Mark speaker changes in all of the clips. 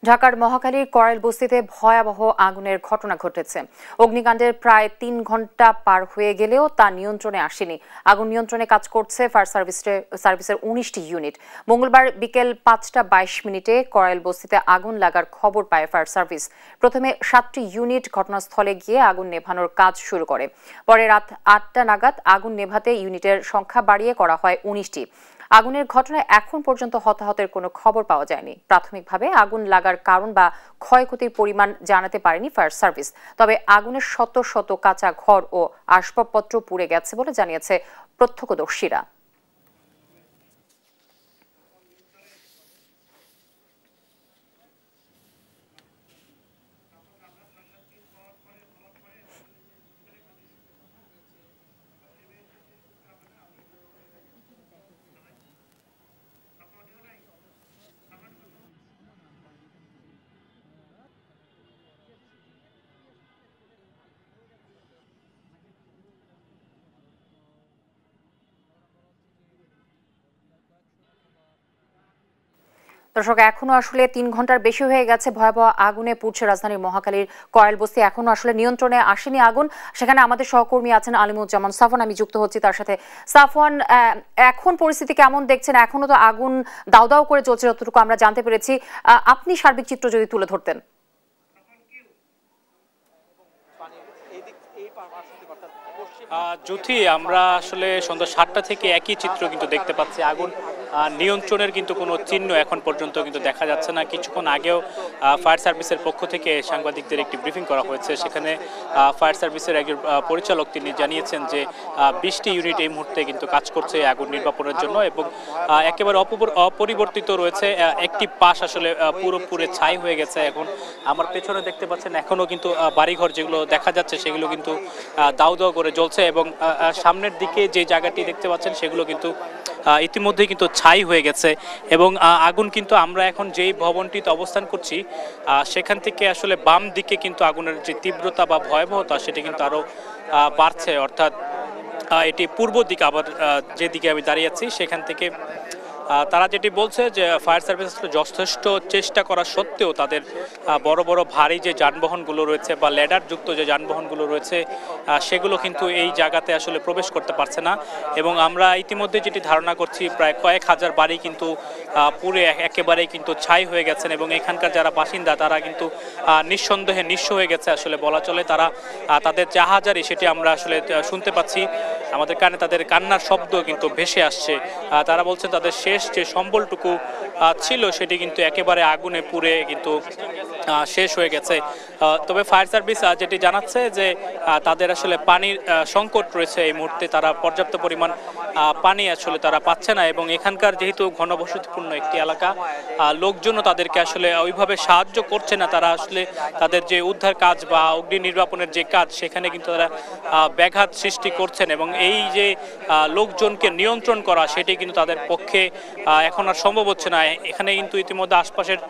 Speaker 1: ঢাকার মহাখালীর করাইল বস্তিতে ভয়াবহ আগুনের ঘটনা ঘটেছে। অগ্নিকাণ্ডের প্রায় ৩ ঘণ্টা পার হয়ে গেলেও তা নিয়ন্ত্রণে আসেনি। আগুন নিয়ন্ত্রণে কাজ করছে ফায়ার সার্ভিসের ১৯টি ইউনিট। মঙ্গলবার বিকেল ৫টা ২২ মিনিটে করাইল বস্তিতে আগুন লাগার খবর পায় ফায়ার সার্ভিস। প্রথমে ৭টি ইউনিট ঘটনাস্থলে গিয়ে আগুন নেভানোর কাজ শুরু করে। পরে রাত ৮টা নাগাদ আগুন নেভাতে ইউনিটের সংখ্যা বাড়িয়ে করা হয় ১৯টি। আগুনের ঘটনায় এখন পর্যন্ত হতাহতের কোনো খবর পাওয়া যায়নি। প্রাথমিকভাবে আগুন লাগার কারণ বা ক্ষয়ক্ষতির পরিমাণ জানাতে পারেনি ফায়ার সার্ভিস। তবে আগুনের শত শত কাঁচা ঘর ও আসবাবপত্র পুড়ে গেছে বলে জানিয়েছে প্রত্যক্ষদর্শীরা। দর্শক, এখনো আসলে ৩ ঘন্টার বেশি হয়ে গেছে ভয়াবহ আগুনে পুড়ছে রাজধানীর মহাখালীর করাইল বস্তি। এখনো আসলে নিয়ন্ত্রণে আসেনি আগুন। সেখানে আমাদের সহকর্মী আছেন আলিমুজ্জামান সাফওয়ান, আমি যুক্ত হচ্ছি তার সাথে। সাফওয়ান, এখন পরিস্থিতি কেমন দেখছেন? এখনো তো আগুন দাউ দাউ করে চলছে যতটুকু আমরা জানতে পেরেছি। আপনি সার্বিক চিত্র যদি তুলে ধরতেন।
Speaker 2: জ্যোতি, আমরা আসলে সন্ধ্যা ৭টা থেকে একই চিত্র কিন্তু দেখতে পাচ্ছি। আগুন নিয়ন্ত্রণের কিন্তু কোনো চিহ্ন এখন পর্যন্ত কিন্তু দেখা যাচ্ছে না। কিছুক্ষণ আগেও ফায়ার সার্ভিসের পক্ষ থেকে সাংবাদিকদের একটি ব্রিফিং করা হয়েছে। সেখানে ফায়ার সার্ভিসের একজন পরিচালক তিনি জানিয়েছেন যে ২০টি ইউনিট এই মুহূর্তে কিন্তু কাজ করছে আগুন নির্বাপনের জন্য এবং একেবারে অপরিবর্তিত রয়েছে। একটি পাশ আসলে পুরোপুরি ছাই হয়ে গেছে। এখন আমার পেছনে দেখতে পাচ্ছেন এখনও কিন্তু বাড়িঘর যেগুলো দেখা যাচ্ছে সেগুলো কিন্তু দাউ দাউ করে জ্বলছে এবং সামনের দিকে যে জায়গাটি দেখতে পাচ্ছেন সেগুলো কিন্তু ইতিমধ্যেই কিন্তু ছাই হয়ে গেছে এবং আগুন কিন্তু আমরা এখন যেই ভবনটিতে অবস্থান করছি সেখান থেকে আসলে বাম দিকে কিন্তু আগুনের যে তীব্রতা বা ভয়াবহতা সেটি কিন্তু আরও বাড়ছে। অর্থাৎ এটি পূর্ব দিকে, আবার যেদিকে আমি দাঁড়িয়ে আছি সেখান থেকে তারা যেটি বলছে যে ফায়ার সার্ভিস যথেষ্ট চেষ্টা করা সত্ত্বেও তাদের বড় বড় ভারী যে যানবাহনগুলো রয়েছে বা ল্যাডারযুক্ত যে যানবাহনগুলো রয়েছে সেগুলো কিন্তু এই জায়গাতে আসলে প্রবেশ করতে পারছে না এবং আমরা ইতিমধ্যে যেটি ধারণা করছি প্রায় কয়েক হাজার বাড়ি কিন্তু পুরে একেবারেই কিন্তু ছাই হয়ে গেছেন এবং এখানকার যারা বাসিন্দা তারা কিন্তু নিঃসন্দেহে নিঃস্ব হয়ে গেছে আসলে বলা চলে। তারা তাদের যা হাজারি সেটি আমরা আসলে শুনতে পাচ্ছি, আমাদের কানে তাদের কান্নার শব্দ কিন্তু ভেসে আসছে। তারা বলছেন তাদের শেষ যে সম্বলটুকু ছিল সেটি কিন্তু একেবারে আগুনে পুড়ে কিন্তু শেষ হয়ে গেছে। তবে ফায়ার সার্ভিস যেটি জানাচ্ছে যে তাদের আসলে পানির সংকট রয়েছে এই মুহূর্তে। তারা পর্যাপ্ত পরিমাণ পানি আসলে তারা পাচ্ছে না এবং এখানকার যেহেতু ঘনবসতিপূর্ণ একটি এলাকা, লোকজনও তাদেরকে আসলে ওইভাবে সাহায্য করছে না। তারা আসলে তাদের যে উদ্ধার কাজ বা অগ্নি নির্বাপনের যে কাজ সেখানে কিন্তু তারা ব্যাঘাত সৃষ্টি করছেন এবং এই যে লোকজনকে নিয়ন্ত্রণ করা সেটি কিন্তু তাদের পক্ষে এখন আর সম্ভব হচ্ছে না। এখানে কিন্তু ইতিমধ্যে আশপাশের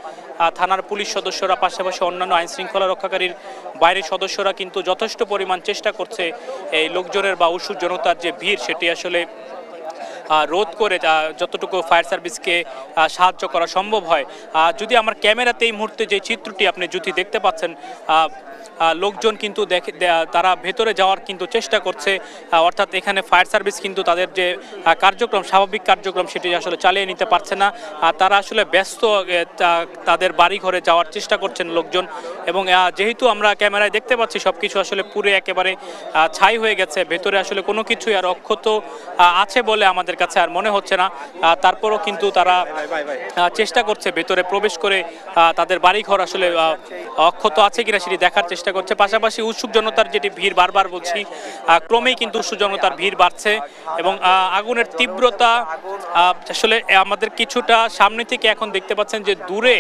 Speaker 2: থানার পুলিশ সদস্যরা, পাশাপাশি অন্যান্য আইন শৃঙ্খলা রক্ষাকারীর বাইরের সদস্যরা কিন্তু যথেষ্ট পরিমাণ চেষ্টা করছে এই লোকজনের বা উৎসুক জনতার যে ভিড় সেটি আসলে রোধ করে যতটুকু ফায়ার সার্ভিসকে সাহায্য করা সম্ভব হয়। যদি আমার ক্যামেরাতে এই মুহূর্তে যে চিত্রটি আপনি যদি দেখতে পাচ্ছেন, লোকজন কিন্তু তারা ভেতরে যাওয়ার কিন্তু চেষ্টা করছে। অর্থাৎ এখানে ফায়ার সার্ভিস কিন্তু তাদের যে কার্যক্রম, স্বাভাবিক কার্যক্রম সেটি আসলে চালিয়ে নিতে পারছে না। তারা আসলে ব্যস্ত, তাদের বাড়ি ঘরে যাওয়ার চেষ্টা করছেন লোকজন এবং যেহেতু আমরা ক্যামেরায় দেখতে পাচ্ছি সব কিছু আসলে পুরে একেবারে ছাই হয়ে গেছে, ভেতরে আসলে কোনো কিছুই আর অক্ষত আছে বলে আমাদের কাছে আর মনে হচ্ছে না। তারপরও কিন্তু তারা চেষ্টা করছে ভেতরে প্রবেশ করে তাদের বাড়িঘর আসলে অক্ষত আছে কিনা সেটি দেখার চেষ্টা করছে। পাশাপাশি উৎসুক জনতার যেটি ভিড়, বারবার বলছি, ক্রমেই কিন্তু উৎসুক জনতার ভিড় বাড়ছে এবং আগুনের তীব্রতা আসলে আমাদের কিছুটা সামনে থেকে এখন দেখতে পাচ্ছেন যে দূরে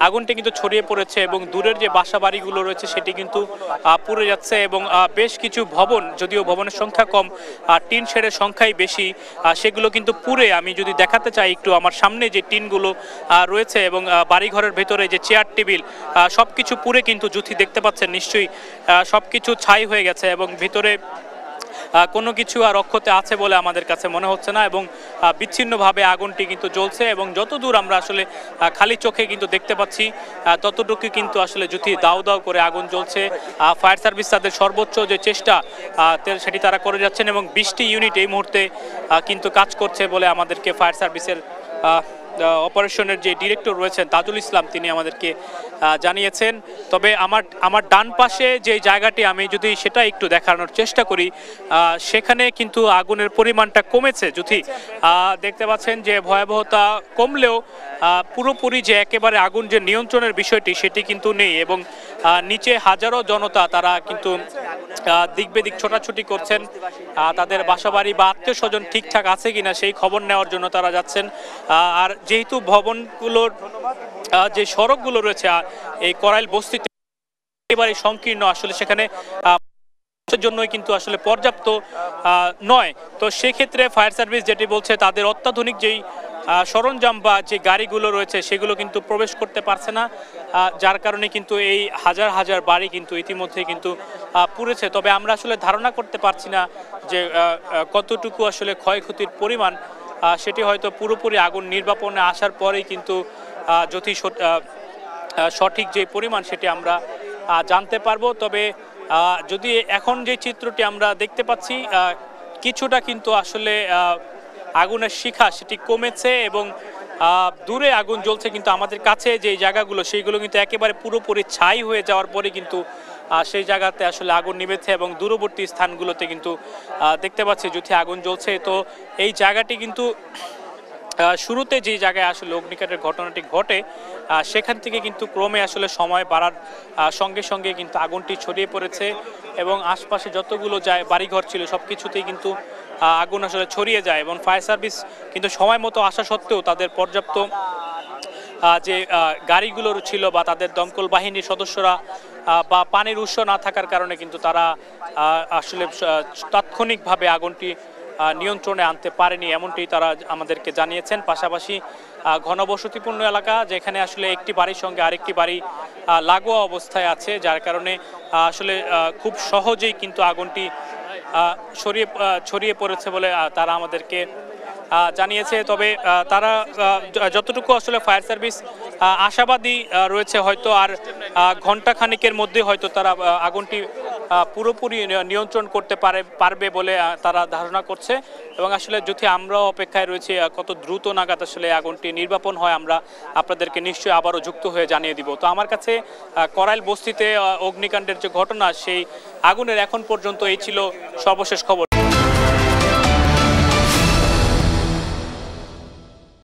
Speaker 2: আগুনটি কিন্তু ছড়িয়ে পড়েছে এবং দূরের যে বাসা বাড়িগুলো রয়েছে সেটি কিন্তু পুড়ে যাচ্ছে এবং বেশ কিছু ভবন, যদিও ভবনের সংখ্যা কম, টিন শেডের সংখ্যাই বেশি, সেগুলো কিন্তু পুড়ে, আমি যদি দেখাতে চাই একটু আমার সামনে যে টিনগুলো রয়েছে এবং বাড়িঘরের ভেতরে যে চেয়ার টেবিল সব কিছু পুড়ে কিন্তু জ্যোতি দেখতে পাচ্ছেন নিশ্চয়ই সব কিছু ছাই হয়ে গেছে এবং ভিতরে কোনো কিছু আর অক্ষতে আছে বলে আমাদের কাছে মনে হচ্ছে না, এবং বিচ্ছিন্নভাবে আগুনটি কিন্তু জ্বলছে, এবং যতদূর আমরা আসলে খালি চোখে কিন্তু দেখতে পাচ্ছি ততটুকু কিন্তু আসলে যদি দাউ দাউ করে আগুন জ্বলছে। ফায়ার সার্ভিস তাদের সর্বোচ্চ যে চেষ্টা সেটি তারা করে যাচ্ছেন, এবং 20টি ইউনিট এই মুহূর্তে কিন্তু কাজ করছে বলে আমাদেরকে ফায়ার সার্ভিসের অপারেশনের যে ডিরেক্টর রয়েছেন তাজুল ইসলাম তিনি আমাদেরকে জানিয়েছেন। তবে আমার ডান পাশে যে জায়গাটি আমি যদি সেটা একটু দেখানোর চেষ্টা করি, সেখানে কিন্তু আগুনের পরিমাণটা কমেছে। যদি দেখতে পাচ্ছেন যে ভয়াবহতা কমলেও পুরোপুরি যে একেবারে আগুন যে নিয়ন্ত্রণের বিষয়টি সেটি কিন্তু নেই, এবং নিচে হাজারো জনতা তারা কিন্তু দিক বেদিক ছোটাছুটি করছেন, তাদের বাসাবাড়ি বা আত্মীয় স্বজন ঠিকঠাক আছে কিনা সেই খবর নেওয়ার জন্য তারা যাচ্ছেন। আর যেহেতু ভবনগুলোর যে সড়কগুলো রয়েছে এই করাইল বস্তিতে একেবারে সংকীর্ণ, আসলে সেখানে জন্যই কিন্তু আসলে পর্যাপ্ত নয়। তো সেক্ষেত্রে ফায়ার সার্ভিস যেটি বলছে তাদের অত্যাধুনিক যেই সরঞ্জাম বা যে গাড়িগুলো রয়েছে সেগুলো কিন্তু প্রবেশ করতে পারছে না, যার কারণে কিন্তু এই হাজার হাজার বাড়ি কিন্তু ইতিমধ্যে কিন্তু পুড়েছে। তবে আমরা আসলে ধারণা করতে পারছি না যে কতটুকু আসলে ক্ষয়ক্ষতির পরিমাণ, সেটি হয়তো পুরোপুরি আগুন নির্বাপনে আসার পরেই কিন্তু যদি সঠিক যে পরিমাণ সেটি আমরা জানতে পারবো। তবে যদি এখন যে চিত্রটি আমরা দেখতে পাচ্ছি কিছুটা কিন্তু আসলে আগুনের শিখা সেটি কমেছে, এবং দূরে আগুন জ্বলছে, কিন্তু আমাদের কাছে যে জায়গাগুলো সেইগুলো কিন্তু একেবারে পুরোপুরি ছাই হয়ে যাওয়ার পরে কিন্তু সেই জায়গাতে আসলে আগুন নিভেছে, এবং দূরবর্তী স্থানগুলোতে কিন্তু দেখতে পাচ্ছি যদি আগুন জ্বলছে। তো এই জায়গাটি কিন্তু শুরুতে যে জায়গায় আসলে অগ্নিকাণ্ডের ঘটনাটি ঘটে সেখান থেকে কিন্তু ক্রমে আসলে সময় বাড়ার সঙ্গে সঙ্গে কিন্তু আগুনটি ছড়িয়ে পড়েছে, এবং আশপাশে যতগুলো বাড়িঘর ছিল সব কিছুতেই কিন্তু আগুন আসলে ছড়িয়ে যায়, এবং ফায়ার সার্ভিস কিন্তু সময় মতো আসা সত্ত্বেও তাদের পর্যাপ্ত যে গাড়িগুলো ছিল বা তাদের দমকল বাহিনীর সদস্যরা বা পানির উৎস না থাকার কারণে কিন্তু তারা আসলে তাৎক্ষণিকভাবে আগুনটি নিয়ন্ত্রণে আনতে পারেনি, এমনটি তারা আমাদেরকে জানিয়েছেন। পাশাপাশি ঘনবসতিপূর্ণ এলাকা, যেখানে আসলে একটি বাড়ির সঙ্গে আরেকটি বাড়ি লাগোয়া অবস্থায় আছে, যার কারণে আসলে খুব সহজেই কিন্তু আগুনটি ছড়িয়ে পড়েছে বলে তারা আমাদেরকে জানিয়েছে। তবে তারা যতটুকু আসলে ফায়ার সার্ভিস আশাবাদী রয়েছে, হয়তো আর ঘণ্টাখানিকের মধ্যে হয়তো তারা আগুনটি পুরোপুরি নিয়ন্ত্রণ করতে পারবে বলে তারা ধারণা করছে, এবং আসলে যদি আমরাও অপেক্ষায় রয়েছি কত দ্রুত নাগাদ আসলে আগুনটি নির্বাপন হয় আমরা আপনাদেরকে নিশ্চয়ই আবারও যুক্ত হয়ে জানিয়ে দিব। তো আমার কাছে করাইল বস্তিতে অগ্নিকাণ্ডের যে ঘটনা সেই আগুনের এখন পর্যন্ত এই ছিল সর্বশেষ খবর।